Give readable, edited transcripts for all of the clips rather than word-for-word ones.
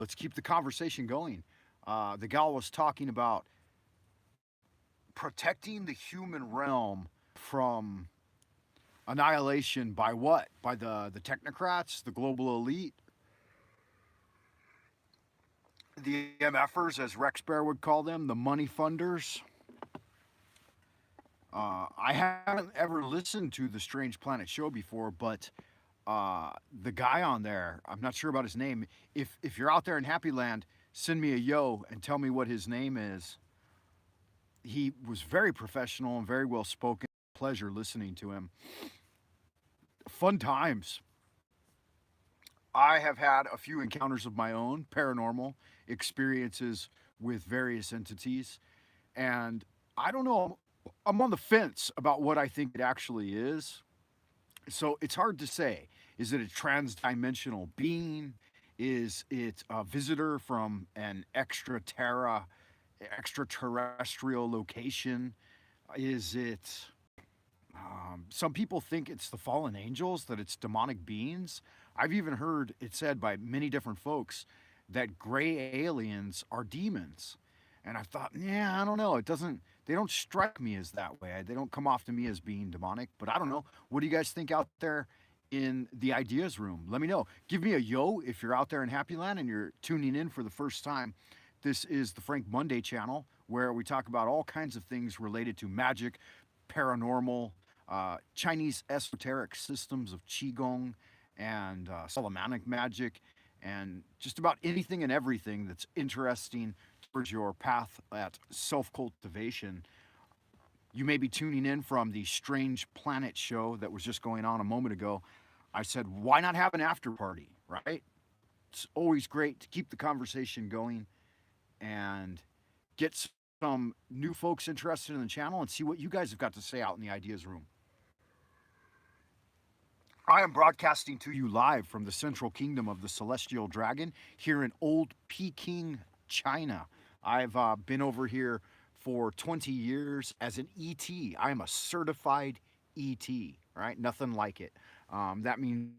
let's keep the conversation going. The gal was talking about protecting the human realm from annihilation by what? By the technocrats, the global elite, the MFers, as Rex Bear would call them, the money funders. I haven't ever listened to the Strange Planet show before, but the guy on there, I'm not sure about his name. If you're out there in Happy Land, send me a yo and tell me what his name is. He was very professional and very well spoken. Pleasure listening to him. Fun times. I have had a few encounters of my own, paranormal experiences with various entities, and I don't know. I'm on the fence about what I think it actually is. So it's hard to say. Is it a trans-dimensional being? Is it a visitor from an extraterrestrial location? Is it some people think it's the fallen angels, that it's demonic beings. I've even heard it said by many different folks that gray aliens are demons. And I thought, yeah, I don't know. They don't strike me as that way. They don't come off to me as being demonic, but I don't know. What do you guys think out there in the ideas room? Let me know. Give me a yo if you're out there in Happy Land and you're tuning in for the first time. This is the Frank Monday channel where we talk about all kinds of things related to magic, paranormal, Chinese esoteric systems of Qigong and Solomonic magic, and just about anything and everything that's interesting towards your path at self cultivation. You may be tuning in from the Strange Planet show that was just going on a moment ago. I said, why not have an after party, right? It's always great to keep the conversation going and get some new folks interested in the channel and see what you guys have got to say out in the ideas room. I am broadcasting to you live from the central kingdom of the Celestial Dragon here in Old Peking, China. I've been over here for 20 years as an ET. I am a certified ET, right? Nothing like it. That means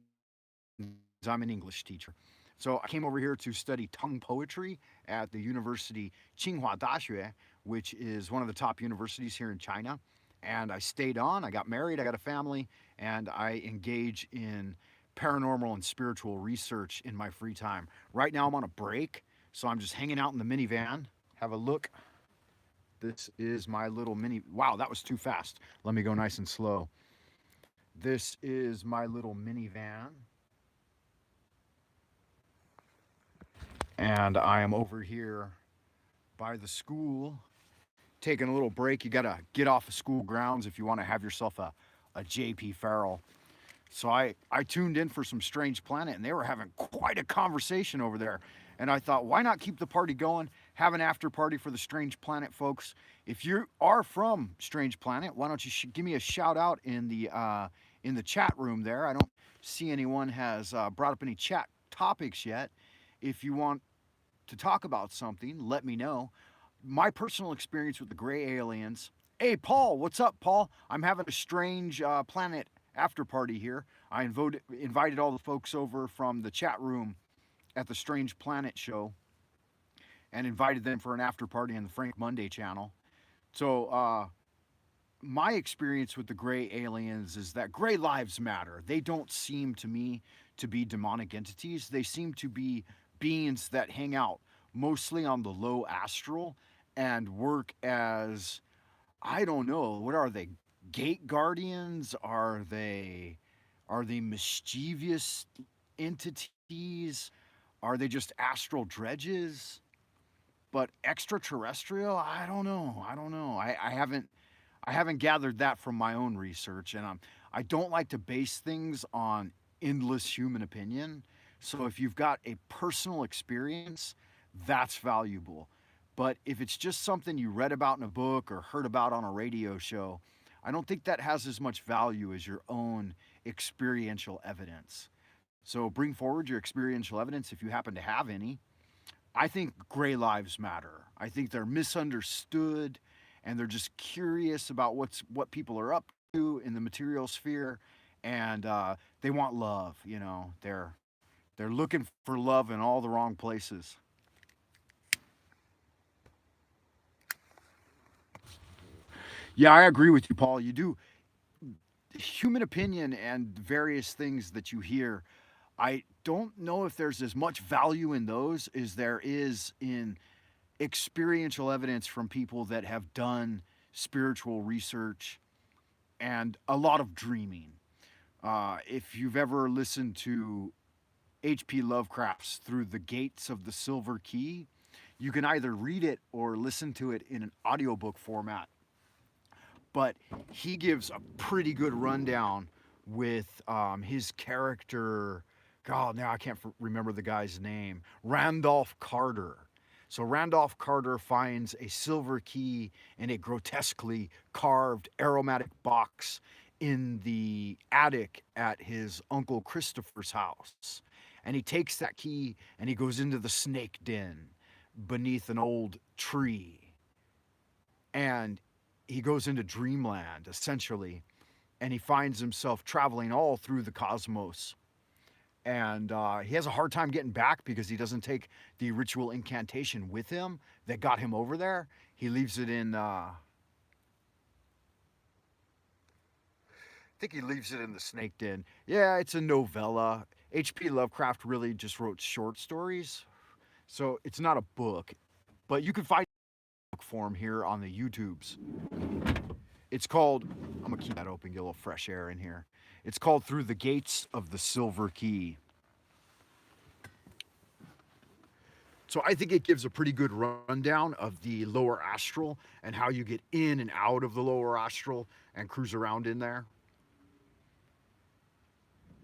I'm an English teacher. So I came over here to study Tang poetry at the University Tsinghua Daxue, which is one of the top universities here in China. And I stayed on. I got married. I got a family, and I engage in paranormal and spiritual research in my free time. Right now, I'm on a break, so I'm just hanging out in the minivan. Have a look. This is my little mini. Wow, that was too fast. Let me go nice and slow. This is my little minivan, and I am over here by the school taking a little break. You got to get off of school grounds if you want to have yourself a JP Farrell. So I tuned in for some Strange Planet, and they were having quite a conversation over there. And I thought, why not keep the party going? Have an after party for the Strange Planet folks. If you are from Strange Planet, why don't you give me a shout out in the chat room there? I don't see anyone has brought up any chat topics yet. If you want to talk about something, let me know. My personal experience with the gray aliens. Hey, Paul, what's up, Paul? I'm having a Strange Planet after party here. I invited all the folks over from the chat room at the Strange Planet show and invited them for an after party on the Frank Monday channel. So, my experience with the gray aliens is that gray lives matter. They don't seem to me to be demonic entities, they seem to be beings that hang out mostly on the low astral and work as, I don't know, what are they? Gate guardians? Are they mischievous entities? Are they just astral dredges? But extraterrestrial? I don't know. I don't know. I haven't gathered that from my own research, and I don't like to base things on endless human opinion. So if you've got a personal experience, that's valuable. But if it's just something you read about in a book or heard about on a radio show, I don't think that has as much value as your own experiential evidence. So bring forward your experiential evidence if you happen to have any. I think gray lives matter. I think they're misunderstood and they're just curious about what people are up to in the material sphere, and they want love. They're They're looking for love in all the wrong places. Yeah, I agree with you, Paul. You do. Human opinion and various things that you hear, I don't know if there's as much value in those as there is in experiential evidence from people that have done spiritual research and a lot of dreaming. If you've ever listened to H.P. Lovecraft's Through the Gates of the Silver Key, you can either read it or listen to it in an audiobook format. But he gives a pretty good rundown with his character. God, now I can't remember the guy's name. Randolph Carter. So Randolph Carter finds a silver key in a grotesquely carved aromatic box in the attic at his uncle Christopher's house. And he takes that key and he goes into the snake den beneath an old tree. And he goes into dreamland, essentially, and he finds himself traveling all through the cosmos. And he has a hard time getting back because he doesn't take the ritual incantation with him that got him over there. He leaves it in, I think he leaves it in the snake den. Yeah, it's a novella. H.P. Lovecraft really just wrote short stories, so it's not a book, but you can find book form here on the YouTubes. It's called, I'm gonna keep that open, get a little fresh air in here. It's called Through the Gates of the Silver Key. So I think it gives a pretty good rundown of the lower astral and how you get in and out of the lower astral and cruise around in there.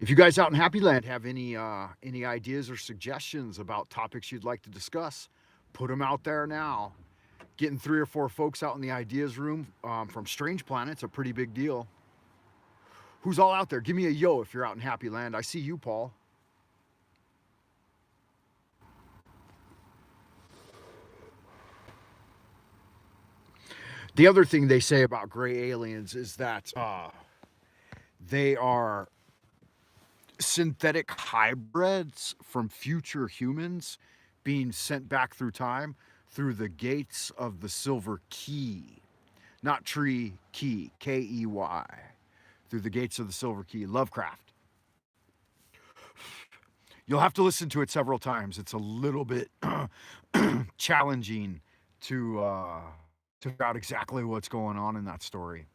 If you guys out in Happy Land have any ideas or suggestions about topics you'd like to discuss, put them out there now. Getting 3 or 4 folks out in the ideas room from Strange Planet's a pretty big deal. Who's all out there? Give me a yo if you're out in Happy Land. I see you, Paul. The other thing they say about gray aliens is that they are synthetic hybrids from future humans being sent back through time through the gates of the Silver Key. Not tree, key, Key. Through the gates of the Silver Key. Lovecraft. You'll have to listen to it several times. It's a little bit challenging to figure out exactly what's going on in that story.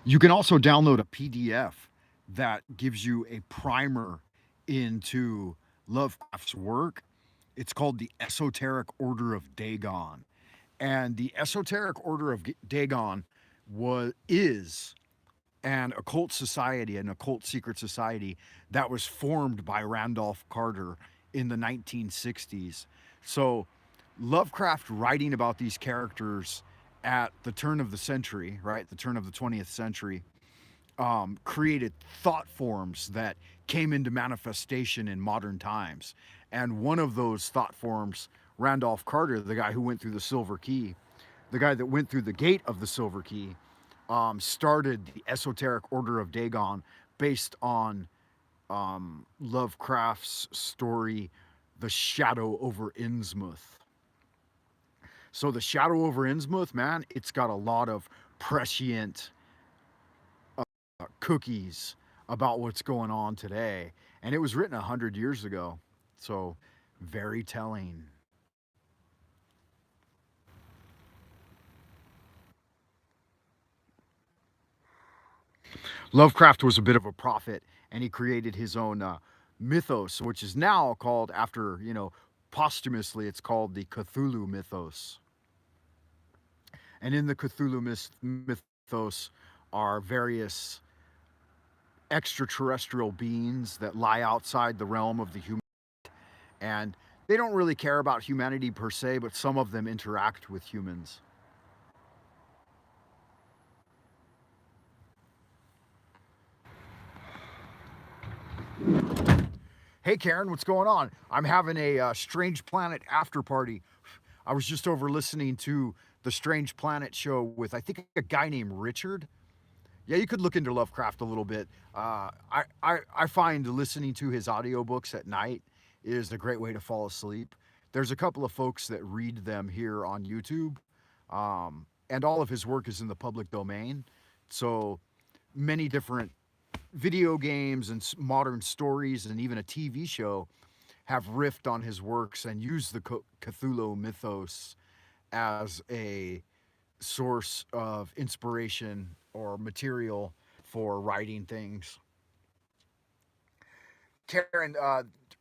You can also download a PDF that gives you a primer into Lovecraft's work. It's called the Esoteric Order of Dagon. And the Esoteric Order of Dagon is an occult society, an occult secret society that was formed by Randolph Carter in the 1960s. So Lovecraft writing about these characters at the turn of the century, right, the turn of the 20th century, created thought forms that came into manifestation in modern times. And one of those thought forms, Randolph Carter, the guy who went through the Silver Key, the guy that went through the gate of the Silver Key, started the Esoteric Order of Dagon based on Lovecraft's story, The Shadow over Innsmouth. So The Shadow over Innsmouth, man, it's got a lot of prescient cookies about what's going on today. And it was written 100 years ago. So very telling. Lovecraft was a bit of a prophet, and he created his own mythos, which is now called, after, posthumously, it's called the Cthulhu mythos. And in the Cthulhu mythos are various extraterrestrial beings that lie outside the realm of the human. And they don't really care about humanity per se, but some of them interact with humans. Hey Karen, what's going on? I'm having a Strange Planet after party. I was just over listening to the Strange Planet show with, I think, a guy named Richard. Yeah, you could look into Lovecraft a little bit. I find listening to his audiobooks at night is a great way to fall asleep. There's a couple of folks that read them here on YouTube, and all of his work is in the public domain. So many different video games and modern stories and even a TV show have riffed on his works and used the Cthulhu mythos as a source of inspiration or material for writing things. Karen,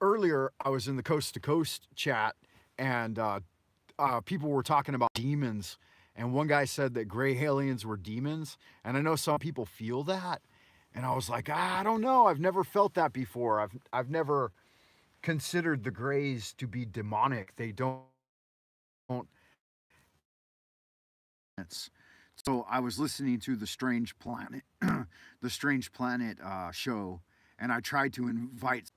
earlier I was in the Coast to Coast chat, and people were talking about demons, and one guy said that gray aliens were demons, and I know some people feel that, and I was like, I don't know, I've never felt that before. I've never considered the grays to be demonic. They don't. So I was listening to the Strange Planet, the Strange Planet show, and I tried to invite